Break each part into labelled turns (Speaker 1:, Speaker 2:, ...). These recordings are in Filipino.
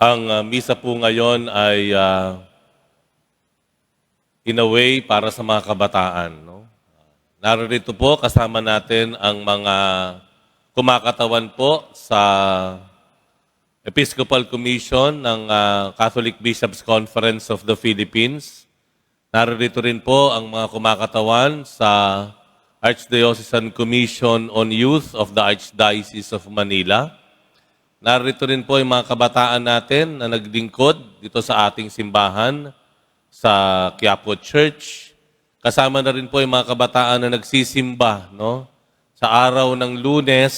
Speaker 1: Ang misa po ngayon ay in a way para sa mga kabataan. No? Narito po kasama natin ang mga kumakatawan po sa Episcopal Commission ng Catholic Bishops' Conference of the Philippines. Narito rin po ang mga kumakatawan sa Archdiocesan Commission on Youth of the Archdiocese of Manila. Narito rin po yung mga kabataan natin na naglingkod dito sa ating simbahan sa Quiapo Church. Kasama na rin po yung mga kabataan na nagsisimba no? Sa araw ng Lunes,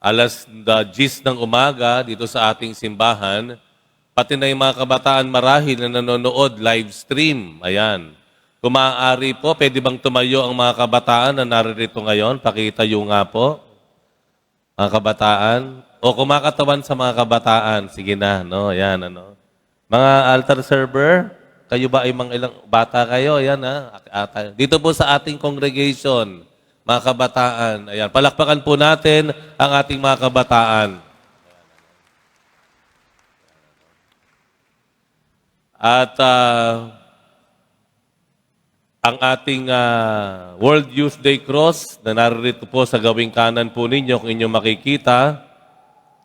Speaker 1: alas 10 ng umaga dito sa ating simbahan. Pati na yung mga kabataan marahil na nanonood live stream. Ayan. Kung maaari po, pwede bang tumayo ang mga kabataan na naririto ngayon? Pakitayo nga po. Mga kabataan. O kumakatawan sa mga kabataan. Sige na, no? Ayan, ano. Mga altar server, kayo ba ay mga ilang bata kayo? Ayan, ha? Dito po sa ating congregation, mga kabataan. Ayan, palakpakan po natin ang ating mga kabataan. At ang ating World Youth Day Cross na naririto po sa gawing kanan po ninyo kung inyong makikita.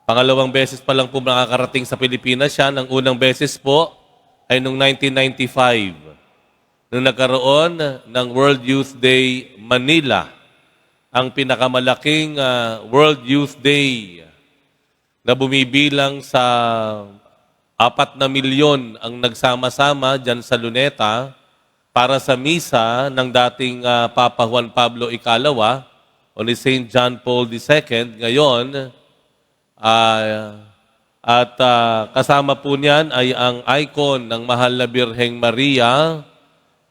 Speaker 1: Pangalawang beses pa lang po nakakarating sa Pilipinas siya. Ang unang beses po ay noong 1995. Nung nagkaroon ng World Youth Day Manila, ang pinakamalaking World Youth Day na bumibilang sa 4 na milyon ang nagsama-sama dyan sa Luneta para sa misa ng dating Papa Juan Pablo Ikalawa o ni St. John Paul II. Ngayon, kasama po niyan ay ang icon ng Mahal na Birheng Maria,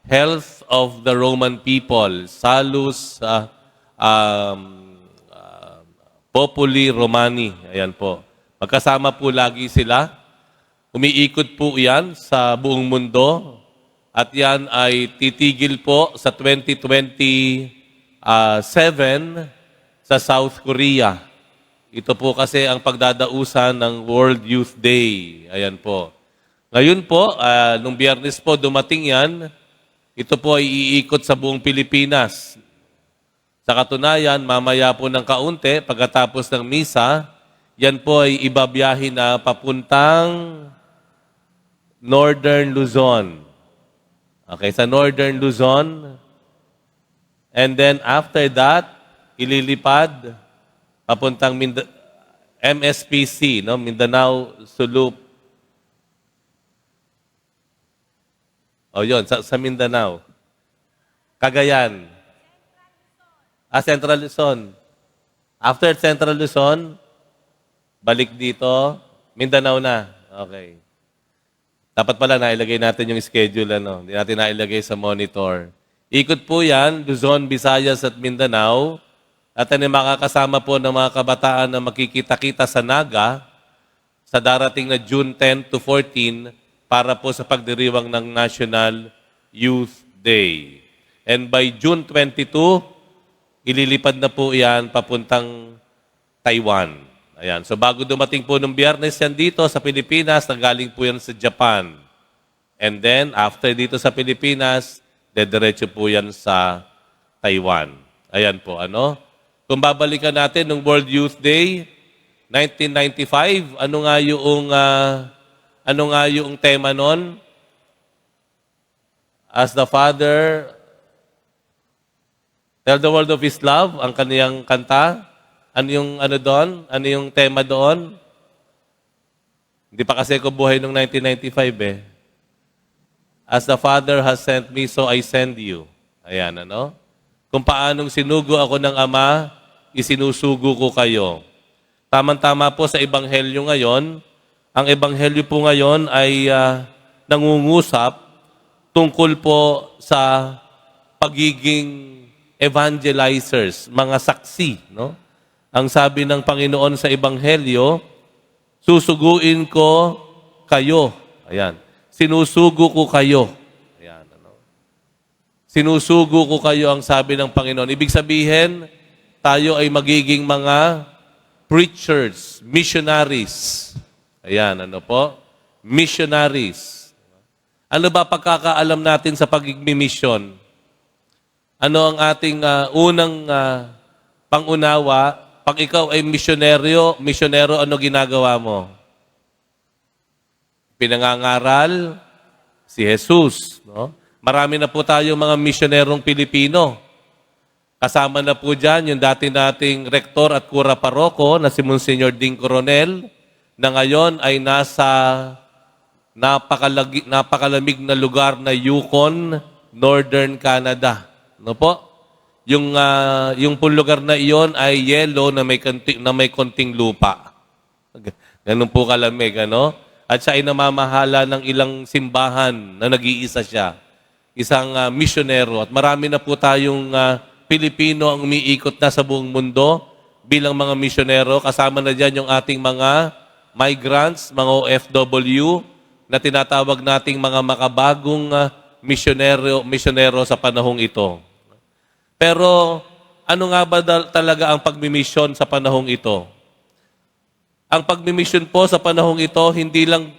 Speaker 1: Health of the Roman People, Salus Populi Romani. Ayan po. Magkasama po lagi sila. Umiikot po yan sa buong mundo at yan ay titigil po sa 2027 sa South Korea. Ito po kasi ang pagdadausan ng World Youth Day. Ayan po. Ngayon po, nung Biyernes po dumating yan, ito po ay iikot sa buong Pilipinas. Sa katunayan, mamaya po ng kaunti, pagkatapos ng misa, yan po ay ibabiyahin na papuntang Northern Luzon. Okay, sa Northern Luzon. And then after that, ililipad papuntang MSPC, no? Mindanao Sulu. O yun, sa Mindanao. Cagayan. Central Luzon. After Central Luzon, balik dito, Mindanao na. Okay. Dapat pala nailagay natin yung schedule, ano? Hindi natin nailagay sa monitor. Ikot po yan, Luzon, Visayas at Mindanao. At ano makakasama po ng mga kabataan na makikita-kita sa Naga sa darating na June 10 to 14 para po sa pagdiriwang ng National Youth Day. And by June 22, ililipad na po yan papuntang Taiwan. Ayan. So bago dumating po ng Biyernes yan dito sa Pilipinas, nagaling po yan sa Japan. And then, after dito sa Pilipinas, dediretso po yan sa Taiwan. Ayan po, ano? Kung babalikan natin ng World Youth Day, 1995, ano nga yung tema nun? As the Father, tell the world of His love, ang kaniyang kanta. Ano yung doon? Ano yung tema doon? Hindi pa kasi ako buhay noong 1995 eh. As the Father has sent me, so I send you. Ayan, ano? Kung paanong sinugo ako ng Ama, isinusugo ko kayo. Tama-tama po sa Ebanghelyo ngayon. Ang Ebanghelyo po ngayon ay nangungusap tungkol po sa pagiging evangelizers, mga saksi, no? Ang sabi ng Panginoon sa Ebanghelyo, susuguin ko kayo. Ayan. Sinusugo ko kayo. Ayan. Ano? Sinusugo ko kayo ang sabi ng Panginoon. Ibig sabihin, tayo ay magiging mga preachers, missionaries. Ayan, ano po? Missionaries. Ano ba pagkakaalam natin sa pagigmi-mission? Ano ang ating unang pangunawa? Pag ikaw ay misyonero, ano ginagawa mo? Pinangangaral si Jesus. No? Marami na po tayo mga misyonerong Pilipino. Kasama na po dyan yung dati nating rektor at kura paroko na si Monsignor Ding Coronel na ngayon ay nasa napakalamig na lugar na Yukon, Northern Canada. No po? Yung pong lugar na iyon ay yellow na may konting lupa. Ganun po kalamig, ano? At siya ay namamahala ng ilang simbahan na nag-iisa siya. Isang misyonero. At marami na po tayong Pilipino ang umiikot na sa buong mundo bilang mga misyonero. Kasama na dyan yung ating mga migrants, mga OFW, na tinatawag nating mga makabagong misyonero sa panahong ito. Pero ano nga ba talaga ang pagmimisyon sa panahong ito? Ang pagmimisyon po sa panahong ito, hindi lang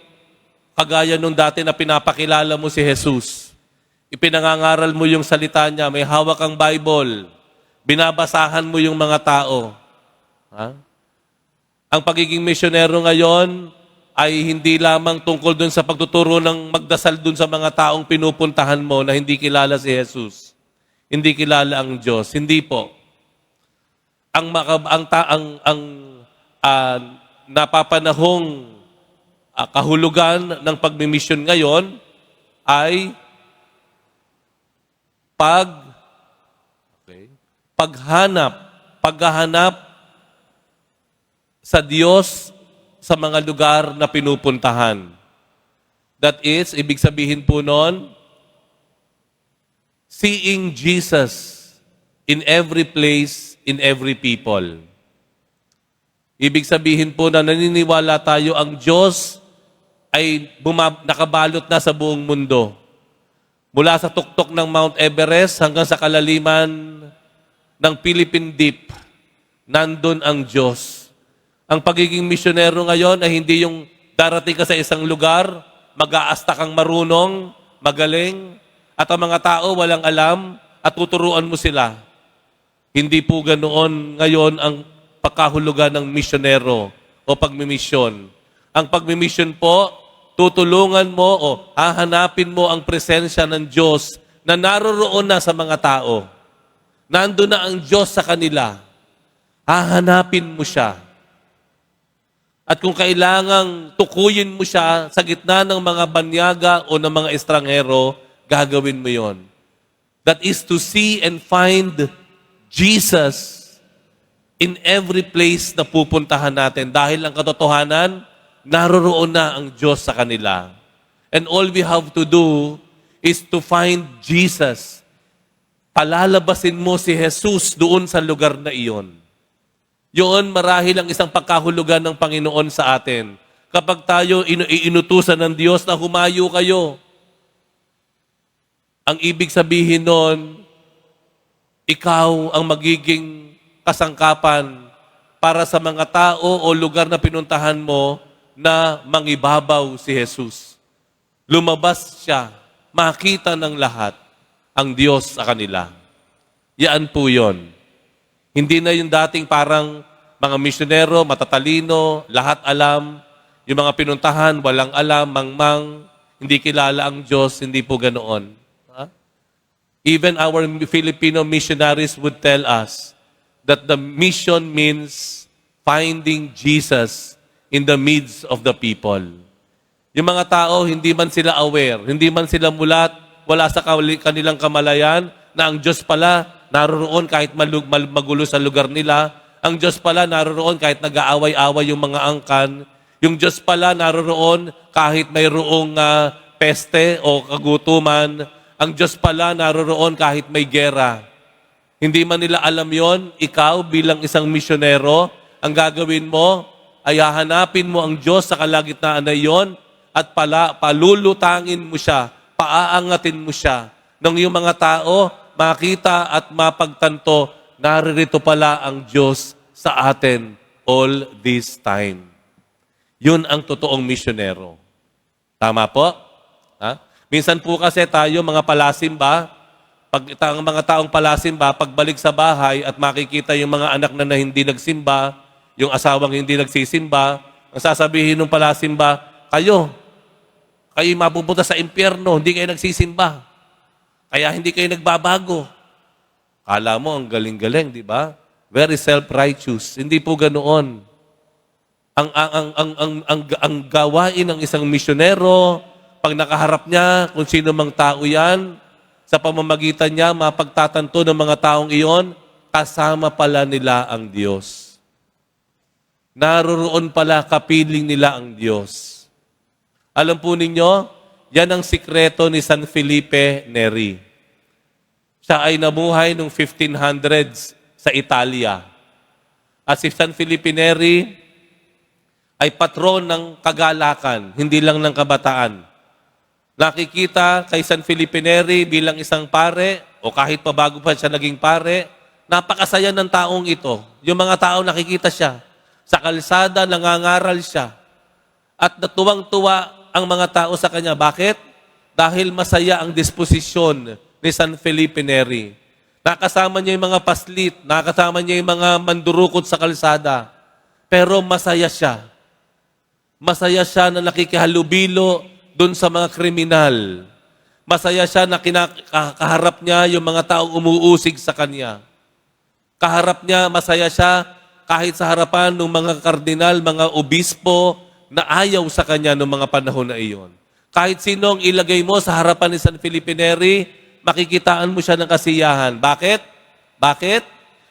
Speaker 1: kagaya nung dati na pinapakilala mo si Jesus. Ipinangangaral mo yung salita niya, may hawak kang Bible, binabasahan mo yung mga tao. Ha? Ang pagiging misyonero ngayon ay hindi lamang tungkol dun sa pagtuturo ng magdasal dun sa mga taong pinupuntahan mo na hindi kilala si Jesus. Hindi kilala ang Diyos. Hindi po. Ang napapanahong kahulugan ng pagmimisyon ngayon ay paghahanap sa Diyos sa mga lugar na pinupuntahan. That is, ibig sabihin po nun, seeing Jesus in every place, in every people. Ibig sabihin po na naniniwala tayo ang Diyos ay nakabalot na sa buong mundo. Mula sa tuktok ng Mount Everest hanggang sa kalaliman ng Philippine Deep, nandun ang Diyos. Ang pagiging misyonero ngayon ay hindi yung darating ka sa isang lugar, mag-aasta kang marunong, magaling, at ang mga tao walang alam at tuturuan mo sila. Hindi po ganoon ngayon ang pagkahulugan ng misyonero o pagmimisyon. Ang pagmimisyon po, tutulungan mo o hahanapin mo ang presensya ng Diyos na naroroon na sa mga tao. Nandun na ang Diyos sa kanila. Hahanapin mo siya. At kung kailangang tukuyin mo siya sa gitna ng mga banyaga o ng mga estranghero, gagawin mo yon. That is to see and find Jesus in every place na pupuntahan natin. Dahil ang katotohanan, naroroon na ang Diyos sa kanila. And all we have to do is to find Jesus. Palalabasin mo si Jesus doon sa lugar na iyon. Yun marahil ang isang pagkahulugan ng Panginoon sa atin. Kapag tayo inutusan ng Diyos na humayo kayo, ang ibig sabihin nun, ikaw ang magiging kasangkapan para sa mga tao o lugar na pinuntahan mo na mangibabaw si Jesus. Lumabas siya, makita ng lahat ang Diyos sa kanila. Yan po yun. Hindi na yung dating parang mga misyonero, matatalino, lahat alam. Yung mga pinuntahan, walang alam, mangmang, hindi kilala ang Diyos, hindi po ganoon. Ha? Even our Filipino missionaries would tell us that the mission means finding Jesus in the midst of the people. Yung mga tao, hindi man sila aware, hindi man sila mulat, wala sa kanilang kamalayan, na ang Diyos pala naroroon kahit magulo sa lugar nila. Ang Diyos pala naroroon kahit nag-aaway-away yung mga angkan. Yung Diyos pala naroroon kahit mayroong peste o kagutuman. Ang Diyos pala naroroon kahit may gera. Hindi man nila alam yon, ikaw bilang isang misyonero, ang gagawin mo ay hahanapin mo ang Diyos sa kalagitnaan na iyon at palulutangin mo siya, paaangatin mo siya. Nang yung mga tao makita at mapagtanto, naririto pala ang Diyos sa atin all this time. Yun ang totoong misyonero. Tama po? Ha? Minsan po kasi tayo, mga palasimba, ang mga taong palasimba, pagbalik sa bahay at makikita yung mga anak na hindi nagsimba, yung asawang hindi nagsisimba, ang sasabihin ng palasimba, kayo mapupunta sa impyerno, hindi kayo nagsisimba. Kaya hindi kayo nagbabago. Kala mo, ang galing-galing, di ba? Very self-righteous. Hindi po ganoon. Ang gawain ng isang misyonero, pag nakaharap niya, kung sino mang tao yan, sa pamamagitan niya, mapagtatanto ng mga taong iyon, kasama pala nila ang Diyos. Naroroon pala kapiling nila ang Diyos. Alam po ninyo, yan ang sikreto ni San Felipe Neri. Siya ay namuhay noong 1500s sa Italia. At si San Felipe Neri ay patron ng kagalakan, hindi lang ng kabataan. Nakikita kay San Felipe Neri bilang isang pare, o kahit pa bago pa siya naging pare, napakasaya ng taong ito. Yung mga tao nakikita siya. Sa kalsada, nangangaral siya. At natuwang-tuwa ang mga tao sa kanya. Bakit? Dahil masaya ang disposisyon ni San Felipe Neri. Nakasama niya yung mga paslit, nakasama niya yung mga mandurukot sa kalsada. Pero masaya siya. Masaya siya na nakikihalubilo doon sa mga kriminal. Masaya siya na kaharap niya yung mga taong umuusig sa kanya. Kaharap niya, masaya siya kahit sa harapan ng mga kardinal, mga obispo na ayaw sa kanya noong mga panahon na iyon. Kahit sino ang ilagay mo sa harapan ni San Felipe Neri, makikitaan mo siya ng kasiyahan. Bakit? Bakit?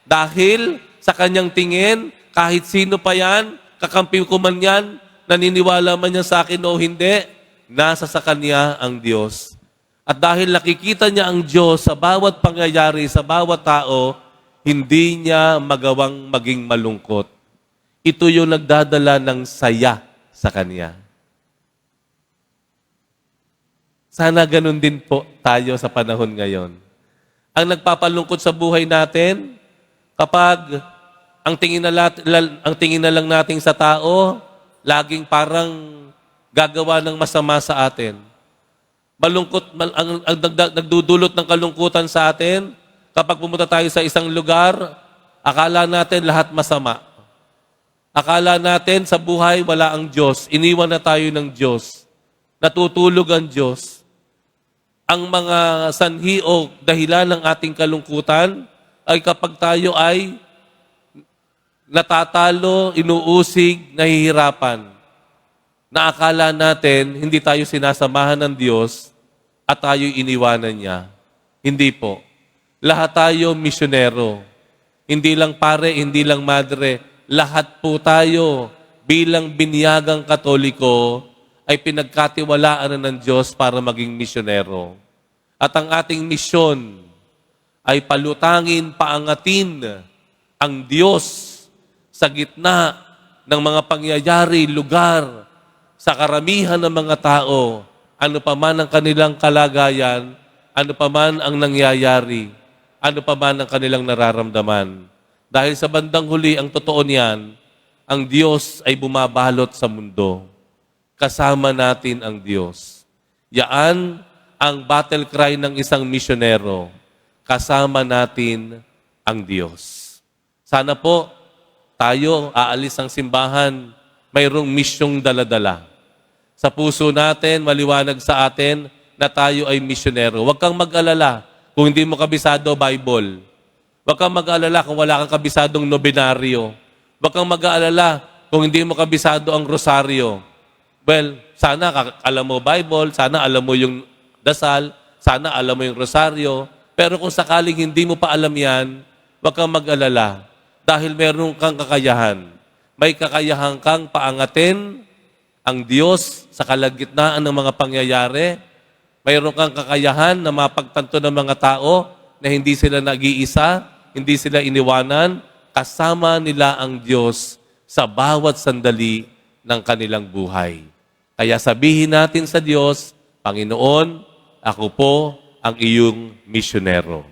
Speaker 1: Dahil sa kanyang tingin, kahit sino pa yan, kakampi ko man yan, naniniwala man niya sa akin o hindi, nasa sa kanya ang Diyos. At dahil nakikita niya ang Diyos sa bawat pangyayari, sa bawat tao, hindi niya magawang maging malungkot. Ito yung nagdadala ng saya sa kanya. Sana ganun din po tayo sa panahon ngayon. Ang nagpapalungkot sa buhay natin, kapag ang tingin na lang natin sa tao, laging parang gagawa ng masama sa atin. Malungkot, ang nagdudulot ng kalungkutan sa atin, kapag pumunta tayo sa isang lugar, akala natin lahat masama. Akala natin sa buhay wala ang Diyos. Iniwan na tayo ng Diyos. Natutulog ang Diyos. Ang mga sanhi o dahilan ng ating kalungkutan ay kapag tayo ay natatalo, inuusig, nahihirapan. Na akala natin hindi tayo sinasamahan ng Diyos at tayo iniwanan niya. Hindi po. Lahat tayo misyonero. Hindi lang pare, hindi lang madre. Lahat po tayo bilang binyagang Katoliko ay pinagkatiwalaan na ng Diyos para maging misyonero. At ang ating misyon ay palutangin, paangatin ang Diyos sa gitna ng mga pangyayari, lugar, sa karamihan ng mga tao, ano pa man ang kanilang kalagayan, ano pa man ang nangyayari, ano pa man ang kanilang nararamdaman. Dahil sa bandang huli, ang totoo niyan, ang Diyos ay bumabalot sa mundo. Kasama natin ang Diyos. Yaan ang battle cry ng isang misyonero. Kasama natin ang Diyos. Sana po, tayo, aalis ang simbahan, mayroong misyong daladala. Sa puso natin, maliwanag sa atin na tayo ay misyonero. Huwag kang mag-alala kung hindi mo kabisado Bible. Huwag kang mag-alala kung wala kang kabisadong nobinaryo. Huwag kang mag-alala kung hindi mo kabisado ang rosaryo. Well, sana alam mo Bible, sana alam mo yung dasal, sana alam mo yung rosaryo. Pero kung sakaling hindi mo pa alam yan, huwag kang mag-alala dahil meron kang kakayahan. May kakayahan kang paangatin ang Diyos sa kalagitnaan ng mga pangyayari. Mayroon kang kakayahan na mapagtanto ng mga tao na hindi sila nag-iisa, hindi sila iniwanan, kasama nila ang Diyos sa bawat sandali ng kanilang buhay. Kaya sabihin natin sa Diyos, Panginoon, ako po ang iyong misyonero.